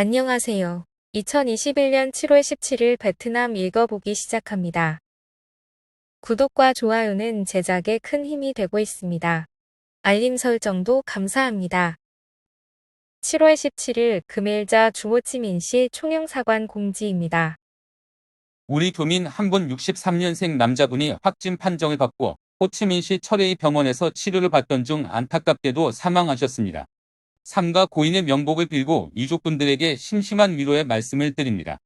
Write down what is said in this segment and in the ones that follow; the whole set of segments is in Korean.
안녕하세요. 2021년 7월 17일 베트남 읽어보기 시작합니다. 구독과 좋아요는 제작에 큰 힘이 되고 있습니다. 알림 설정도 감사합니다. 7월 17일 금일자 주호치민시 총영사관 공지입니다. 우리 교민 한 분 63년생 남자분이 확진 판정을 받고 호치민시 철회의 병원에서 치료를 받던 중 안타깝게도 사망하셨습니다. 삼가 고인의 명복을 빌고 유족분들에게 심심한 위로의 말씀을 드립니다.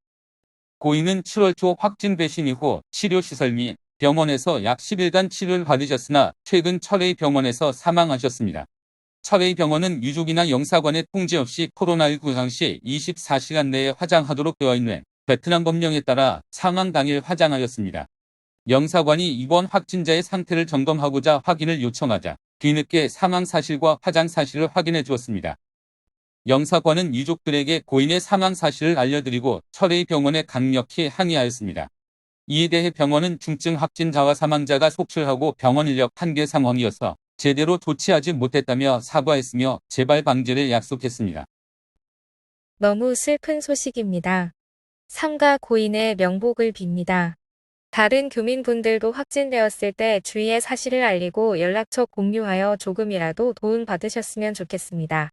고인은 7월 초 확진 배신 이후 치료시설 및 병원에서 약 10일간 치료를 받으셨으나 최근 철회의 병원에서 사망하셨습니다. 철회의 병원은 유족이나 영사관의 통제 없이 코로나19 당시 24시간 내에 화장하도록 되어 있는 베트남 법령에 따라 사망 당일 화장하였습니다. 영사관이 이번 확진자의 상태를 점검하고자 확인을 요청하자 뒤늦게 사망 사실과 화장 사실을 확인해 주었습니다. 영사관은 유족들에게 고인의 사망 사실을 알려드리고 철회의 병원에 강력히 항의하였습니다. 이에 대해 병원은 중증 확진자와 사망자가 속출하고 병원 인력 한계 상황이어서 제대로 조치하지 못했다며 사과했으며 재발 방지를 약속했습니다. 너무 슬픈 소식입니다. 삼가 고인의 명복을 빕니다. 다른 교민분들도 확진되었을 때 주위에 사실을 알리고 연락처 공유하여 조금이라도 도움 받으셨으면 좋겠습니다.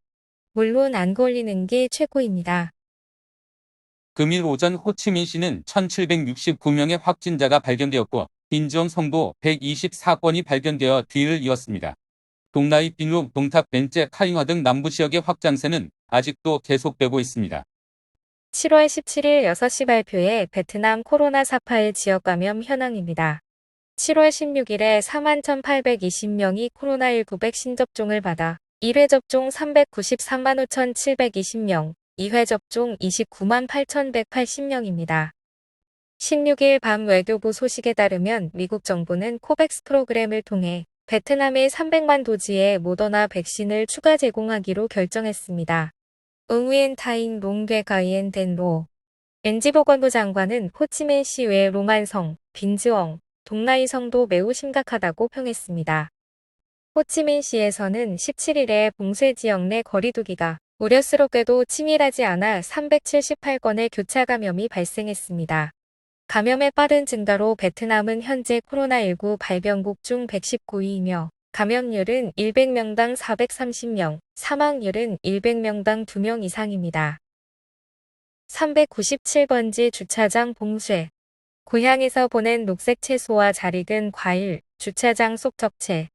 물론 안 걸리는 게 최고입니다. 금일 오전 호치민시는 1769명의 확진자가 발견되었고 빈정성도 124건이 발견되어 뒤를 이었습니다. 동나이 빈룩, 동탁, 벤째, 카잉화 등 남부 지역의 확장세는 아직도 계속되고 있습니다. 7월 17일 6시 발표의 베트남 코로나 4파일 지역 감염 현황입니다. 7월 16일에 41,820명이 코로나19 백신 접종을 받아 1회 접종 393만 5,720명, 2회 접종 29만 8,180명입니다. 16일 밤 외교부 소식에 따르면 미국 정부는 코백스 프로그램을 통해 베트남의 300만 도지에 모더나 백신을 추가 제공하기로 결정했습니다. 응우엔 타인 롱괴 가이엔 덴로 엔지보건부 장관은 호치민시 외 로만성, 빈즈엉, 동나이성도 매우 심각하다고 평했습니다. 호치민시에서는 17일에 봉쇄 지역 내 거리두기가 우려스럽게도 치밀하지 않아 378건의 교차 감염이 발생했습니다. 감염의 빠른 증가로 베트남은 현재 코로나19 발병국 중 119위이며 감염률은 100명당 430명, 사망률은 100명당 2명 이상입니다. 397번지 주차장 봉쇄. 고향에서 보낸 녹색 채소와 잘 익은 과일, 주차장 속 적체.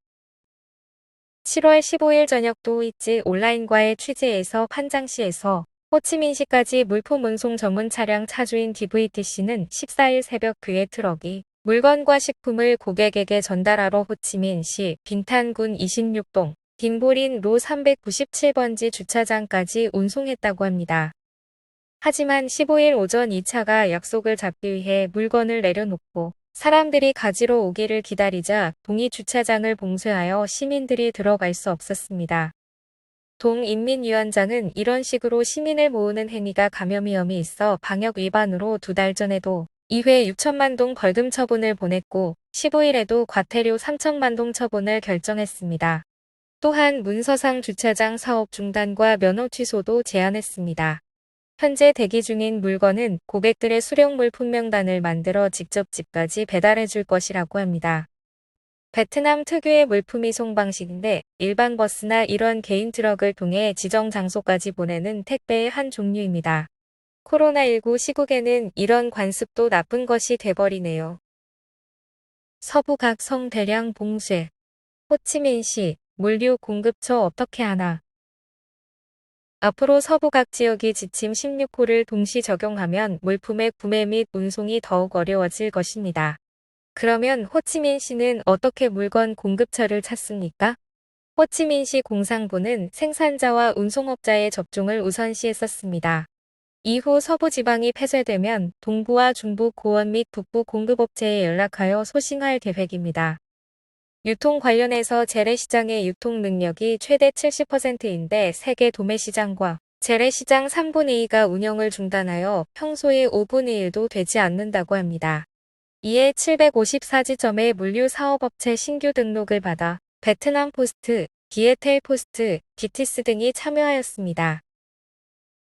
7월 15일 저녁 도이치 온라인과의 취재에서 판장시에서 호치민시까지 물품 운송 전문 차량 차주인 DVTC는 14일 새벽 그의 트럭이 물건과 식품을 고객에게 전달하러 호치민시 빈탄군 26동 딩보린 로 397번지 주차장까지 운송했다고 합니다. 하지만 15일 오전 이 차가 약속을 잡기 위해 물건을 내려놓고 사람들이 가지러 오기를 기다리자 동이 주차장을 봉쇄하여 시민들이 들어갈 수 없었습니다. 동 인민위원장은 이런 식으로 시민을 모으는 행위가 감염 위험이 있어 방역 위반으로 2달 전에도 2회 6천만 동 벌금 처분을 보냈고 15일에도 과태료 3천만 동 처분을 결정했습니다. 또한 문서상 주차장 사업 중단과 면허 취소도 제안했습니다. 현재 대기 중인 물건은 고객들의 수령 물품 명단을 만들어 직접 집까지 배달해 줄 것이라고 합니다. 베트남 특유의 물품 이송 방식인데 일반 버스나 이런 개인 트럭을 통해 지정 장소까지 보내는 택배의 한 종류입니다. 코로나19 시국에는 이런 관습도 나쁜 것이 돼버리네요. 서부 각 성 대량 봉쇄. 호치민시 물류 공급처 어떻게 하나. 앞으로 서부 각 지역이 지침 16호를 동시 적용하면 물품의 구매 및 운송이 더욱 어려워질 것입니다. 그러면 호치민시는 어떻게 물건 공급처를 찾습니까? 호치민시 공상부는 생산자와 운송업자의 접종을 우선시했었습니다. 이후 서부 지방이 폐쇄되면 동부와 중부 고원 및 북부 공급업체에 연락하여 소싱할 계획입니다. 유통 관련해서 재래시장의 유통 능력이 최대 70%인데 세계 도매시장과 재래시장 3분의 2가 운영을 중단하여 평소의 5분의 1도 되지 않는다고 합니다. 이에 754지점의 물류사업업체 신규 등록을 받아 베트남 포스트, 디에텔 포스트, 디티스 등이 참여하였습니다.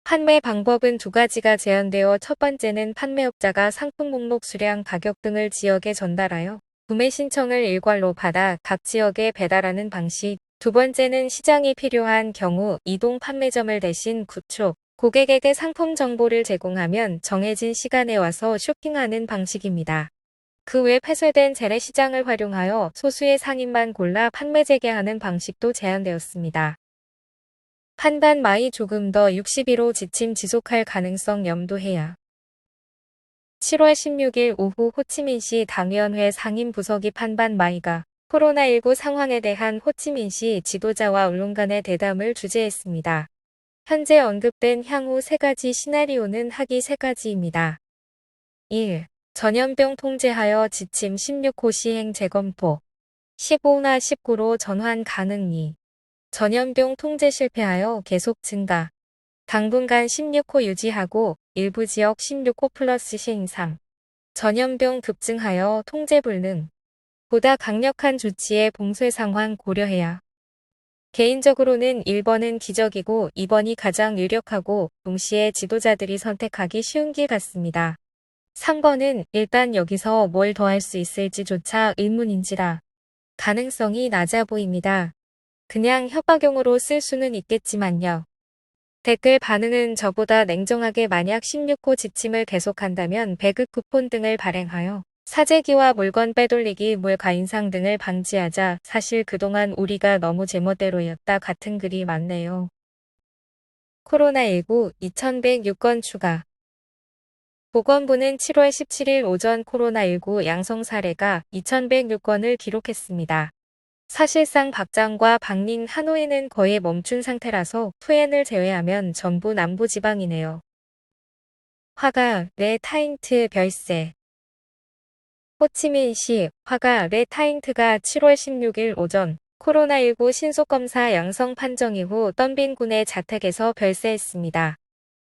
판매 방법은 두 가지가 제한되어 첫 번째는 판매업자가 상품 목록 수량, 가격 등을 지역에 전달하여 구매 신청을 일괄로 받아 각 지역에 배달하는 방식. 두 번째는 시장이 필요한 경우 이동 판매점을 대신 구축, 고객에게 상품 정보를 제공하면 정해진 시간에 와서 쇼핑하는 방식입니다. 그 외 폐쇄된 재래시장을 활용하여 소수의 상인만 골라 판매 재개하는 방식도 제한되었습니다. 판단 마이 조금 더 60일로 지침 지속할 가능성 염두해야. 7월 16일 오후 호치민시 당위원회 상임부서기 판반 마이가 코로나19 상황에 대한 호치민시 지도자와 언론 간의 대담을 주재했습니다. 현재 언급된 향후 세 가지 시나리오는 하기 세 가지입니다. 1. 전염병 통제하여 지침 16호 시행 재검토. 15나 19로 전환 가능. 2. 전염병 통제 실패하여 계속 증가. 당분간 16호 유지하고 일부 지역 16호 플러스 시행상. 전염병 급증하여 통제 불능. 보다 강력한 조치의 봉쇄 상황 고려해야. 개인적으로는 1번은 기적이고 2번이 가장 유력하고 동시에 지도자들이 선택하기 쉬운 길 같습니다. 3번은 일단 여기서 뭘 더 할 수 있을지조차 의문인지라 가능성이 낮아 보입니다. 그냥 협박용으로 쓸 수는 있겠지만요. 댓글 반응은 저보다 냉정하게 만약 16호 지침을 계속한다면 배급 쿠폰 등을 발행하여 사재기와 물건 빼돌리기, 물가 인상 등을 방지하자. 사실 그동안 우리가 너무 제멋대로였다 같은 글이 많네요. 코로나19 2106건 추가. 보건부는 7월 17일 오전 코로나19 양성 사례가 2106건을 기록했습니다. 사실상 박장과 박린 하노이는 거의 멈춘 상태라서 푸엔을 제외하면 전부 남부지방이네요. 화가 레 타잉트 별세. 호치민시 화가 레 타잉트가 7월 16일 오전 코로나19 신속검사 양성 판정 이후 덤빈군의 자택에서 별세했습니다.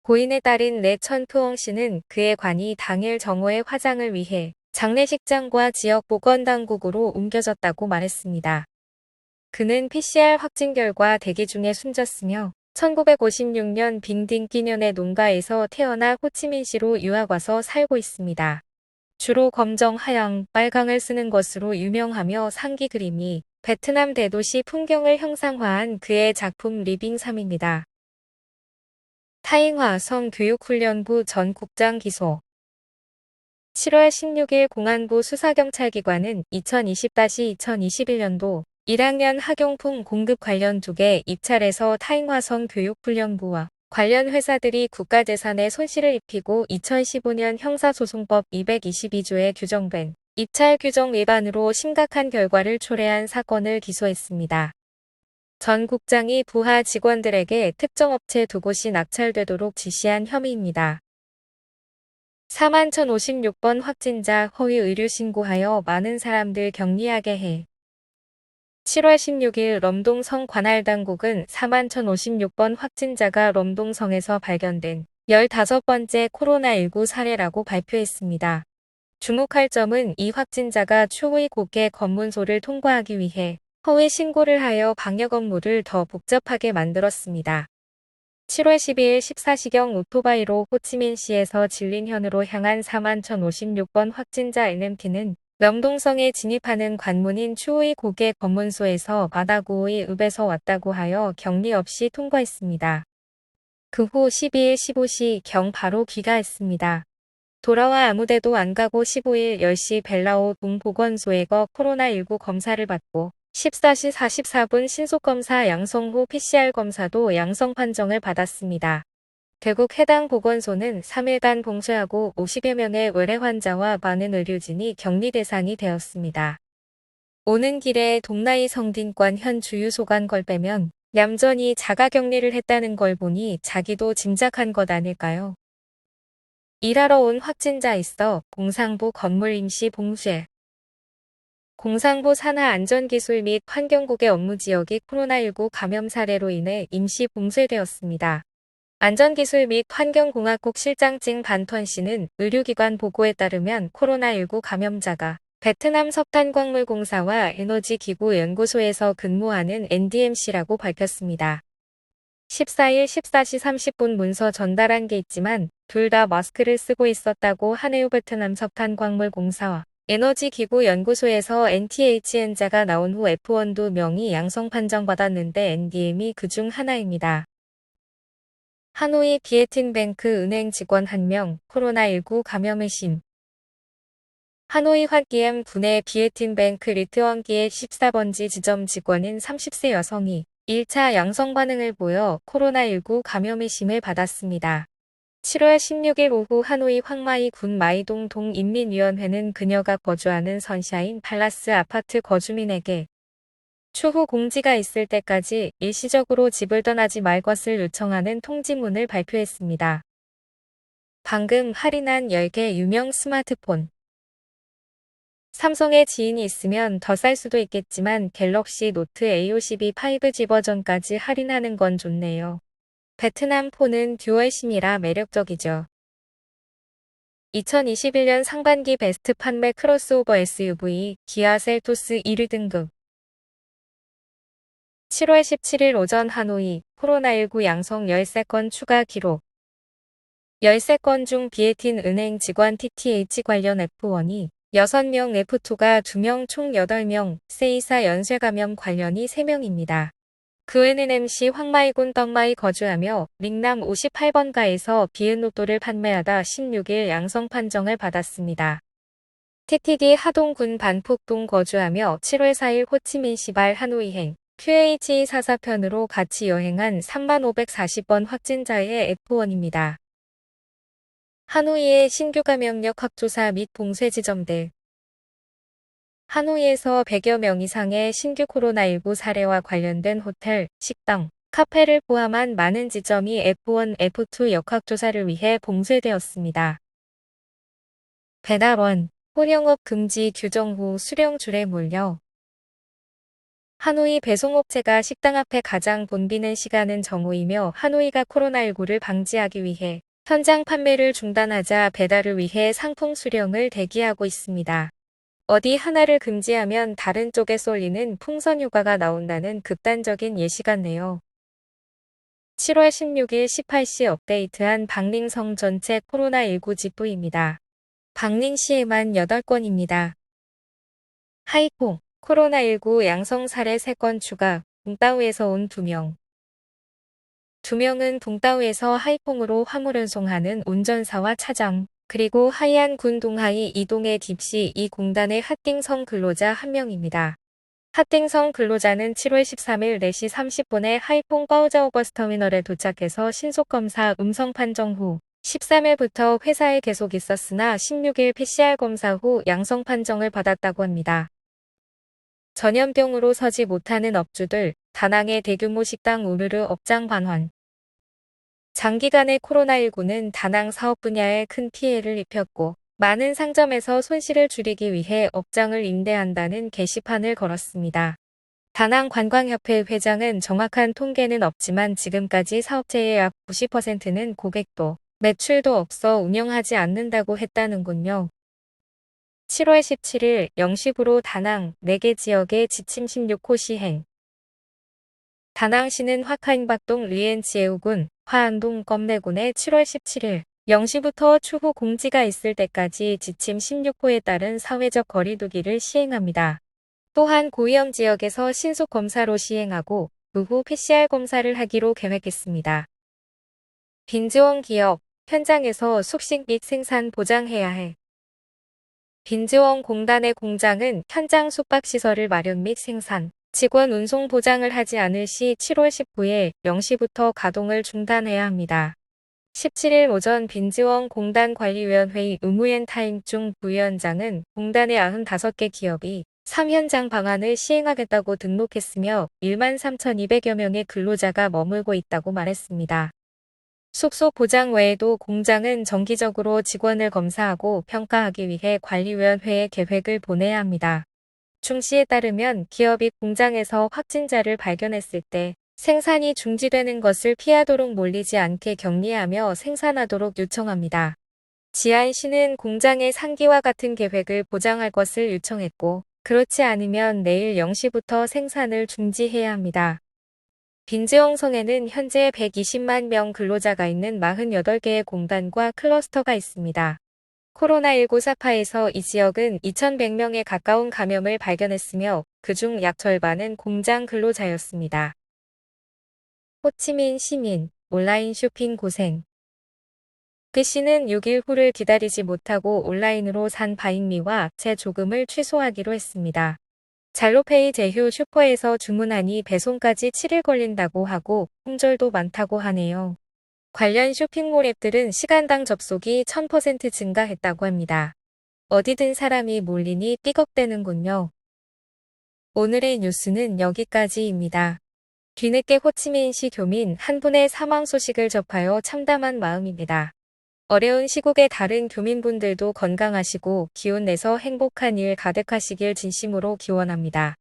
고인에 따른 레 천투엉 씨는 그의 관이 당일 정오의 화장을 위해 장례식장과 지역 보건당국으로 옮겨졌다고 말했습니다. 그는 PCR 확진 결과 대기 중에 숨졌으며 1956년 빙딩 끼년의 농가에서 태어나 호치민시로 유학 와서 살고 있습니다. 주로 검정, 하양, 빨강을 쓰는 것으로 유명하며 상기 그림이 베트남 대도시 풍경을 형상화한 그의 작품 리빙 3입니다. 타잉화 성교육훈련부 전 국장 기소. 7월 16일 공안부 수사경찰기관은 2020-2021년도 1학년 학용품 공급 관련 2개 입찰에서 타잉화성 교육훈련부와 관련 회사들이 국가재산에 손실을 입히고 2015년 형사소송법 222조에 규정된 입찰 규정 위반으로 심각한 결과를 초래한 사건을 기소했습니다. 전 국장이 부하 직원들에게 특정 업체 2곳이 낙찰되도록 지시한 혐의입니다. 41,056번 확진자 허위 의료 신고하여 많은 사람들 격리하게 해. 7월 16일 럼동성 관할당국은 41,056번 확진자가 럼동성에서 발견된 15번째 코로나19 사례라고 발표했습니다. 주목할 점은 이 확진자가 추후의 국회 검문소를 통과하기 위해 허위 신고를 하여 방역 업무를 더 복잡하게 만들었습니다. 7월 12일 14시경 오토바이로 호치민시에서 진린현으로 향한 41,056번 확진자 NMT는 명동성에 진입하는 관문인 추후이 고개 검문소에서 마다구의 읍에서 왔다고 하여 격리 없이 통과했습니다. 그 후 12일 15시 경 바로 귀가했습니다. 돌아와 아무데도 안 가고 15일 10시 벨라오 동보건소에 코로나19 검사를 받고 14시 44분 신속검사 양성 후 PCR 검사도 양성 판정을 받았습니다. 결국 해당 보건소는 3일간 봉쇄하고 50여 명의 외래 환자와 많은 의료진이 격리 대상이 되었습니다. 오는 길에 동나이 성딘권 현 주유소간 걸 빼면 얌전히 자가격리를 했다는 걸 보니 자기도 짐작한 것 아닐까요? 일하러 온 확진자 있어 공상부 건물 임시 봉쇄. 공상부 산하 안전기술 및 환경국의 업무지역이 코로나19 감염 사례로 인해 임시 봉쇄되었습니다. 안전기술 및 환경공학국 실장증 반턴 씨는 의료기관 보고에 따르면 코로나19 감염자가 베트남 석탄광물공사와 에너지기구 연구소에서 근무하는 NDMC라고 밝혔습니다. 14일 14시 30분 문서 전달한 게 있지만 둘 다 마스크를 쓰고 있었다고 하네요. 베트남 석탄광물공사와 에너지기구연구소에서 NTHN자가 나온 후 F1 2명이 양성 판정받았는데 NDM이 그중 하나입니다. 하노이 비에팅뱅크 은행 직원 1명, 코로나19 감염 의심. 하노이 홧기엠 군의 비에팅뱅크 리트원기의 14번지 지점 직원인 30세 여성이 1차 양성 반응을 보여 코로나19 감염 의심을 받았습니다. 7월 16일 오후 하노이 황마이 군 마이동 동인민위원회는 그녀가 거주하는 선샤인 팔라스 아파트 거주민에게 추후 공지가 있을 때까지 일시적으로 집을 떠나지 말 것을 요청하는 통지문을 발표했습니다. 방금 할인한 10개 유명 스마트폰. 삼성의 지인이 있으면 더 쌀 수도 있겠지만 갤럭시 노트 A52 5G 버전까지 할인하는 건 좋네요. 베트남 폰은 듀얼심이라 매력적이죠. 2021년 상반기 베스트 판매 크로스오버 SUV 기아 셀토스 1위 등급. 7월 17일 오전 하노이 코로나19 양성 13건 추가 기록. 13건 중 비에틴 은행 직원 TTH 관련 F1이 6명, F2가 2명, 총 8명, 세이사 연쇄 감염 관련이 3명입니다. 그 외에는 MC 황마이군 떡마이 거주하며 링남 58번가에서 비은로또를 판매하다 16일 양성 판정을 받았습니다. TTD 하동군 반폭동 거주하며 7월 4일 호치민시발 하노이행 QH244편으로 같이 여행한 3540번 확진자의 F1입니다. 하노이의 신규 감염력 확조사 및 봉쇄 지점들. 하노이에서 100여 명 이상의 신규 코로나19 사례와 관련된 호텔, 식당, 카페를 포함한 많은 지점이 F1, F2 역학조사를 위해 봉쇄되었습니다. 배달원, 혼영업 금지 규정 후 수령줄에 몰려 하노이 배송업체가 식당 앞에 가장 붐비는 시간은 정오이며 하노이가 코로나19를 방지하기 위해 현장 판매를 중단하자 배달을 위해 상품 수령을 대기하고 있습니다. 어디 하나를 금지하면 다른 쪽에 쏠리는 풍선 효과가 나온다는 극단적인 예시 같네요. 7월 16일 18시 업데이트한 박링성 전체 코로나19 지부입니다. 박링시에만 8건입니다. 하이퐁, 코로나19 양성 사례 3건 추가, 붕따우에서 온 2명. 2명은 붕따우에서 하이퐁으로 화물 운송하는 운전사와 차장, 그리고 하이안군 동하이 이동의 딥시 이 공단의 핫띵성 근로자 1명입니다. 핫띵성 근로자는 7월 13일 4시 30분에 하이퐁 빠우자오 버스터미널에 도착해서 신속검사 음성 판정 후 13일부터 회사에 계속 있었으나 16일 PCR 검사 후 양성 판정을 받았다고 합니다. 전염병으로 서지 못하는 업주들, 다낭의 대규모 식당 우르르 업장 반환. 장기간의 코로나19는 다낭 사업 분야에 큰 피해를 입혔고 많은 상점에서 손실을 줄이기 위해 업장을 임대한다는 게시판을 걸었습니다. 다낭 관광협회 회장은 정확한 통계는 없지만 지금까지 사업체의 약 90%는 고객도 매출도 없어 운영하지 않는다고 했다는군요. 7월 17일 0시부로 다낭 4개 지역의 지침 16호 시행. 다낭시는 화카인박동 리엔지에우군 화안동 껌내군에 7월 17일 0시부터 추후 공지가 있을 때까지 지침 16호에 따른 사회적 거리두기를 시행합니다. 또한 고위험 지역에서 신속 검사로 시행하고 그 후 PCR 검사를 하기로 계획했습니다. 빈지원 기업, 현장에서 숙식 및 생산 보장해야 해. 빈지원 공단의 공장은 현장 숙박시설을 마련 및 생산, 직원 운송 보장을 하지 않을 시 7월 19일 0시부터 가동을 중단해야 합니다. 17일 오전 빈지원 공단 관리위원회의 의무엔 타임중 부위원장은 공단의 95개 기업이 3현장 방안을 시행하겠다고 등록했으며 13,200여 명의 근로자가 머물고 있다고 말했습니다. 숙소 보장 외에도 공장은 정기적으로 직원을 검사하고 평가하기 위해 관리위원회에 계획을 보내야 합니다. 충시에 따르면 기업이 공장에서 확진자를 발견했을 때 생산이 중지되는 것을 피하도록 몰리지 않게 격리하며 생산하도록 요청합니다. 지안시는 공장의 상기와 같은 계획을 보장할 것을 요청했고 그렇지 않으면 내일 0시부터 생산을 중지해야 합니다. 빈지ong성에는 현재 120만 명 근로자가 있는 48개의 공단과 클러스터가 있습니다. 코로나19 사파에서 이 지역은 2,100명에 가까운 감염을 발견했으며 그중 약 절반은 공장 근로자였습니다. 호치민 시민, 온라인 쇼핑 고생. 그 씨는 6일 후를 기다리지 못하고 온라인으로 산 바잉미와 재조금을 취소하기로 했습니다. 잘로페이 제휴 슈퍼에서 주문하니 배송까지 7일 걸린다고 하고 품절도 많다고 하네요. 관련 쇼핑몰 앱들은 시간당 접속이 1000% 증가했다고 합니다. 어디든 사람이 몰리니 삐걱대는군요. 오늘의 뉴스는 여기까지입니다. 뒤늦게 호치민시 교민 한 분의 사망 소식을 접하여 참담한 마음입니다. 어려운 시국에 다른 교민분들도 건강하시고 기운 내서 행복한 일 가득하시길 진심으로 기원합니다.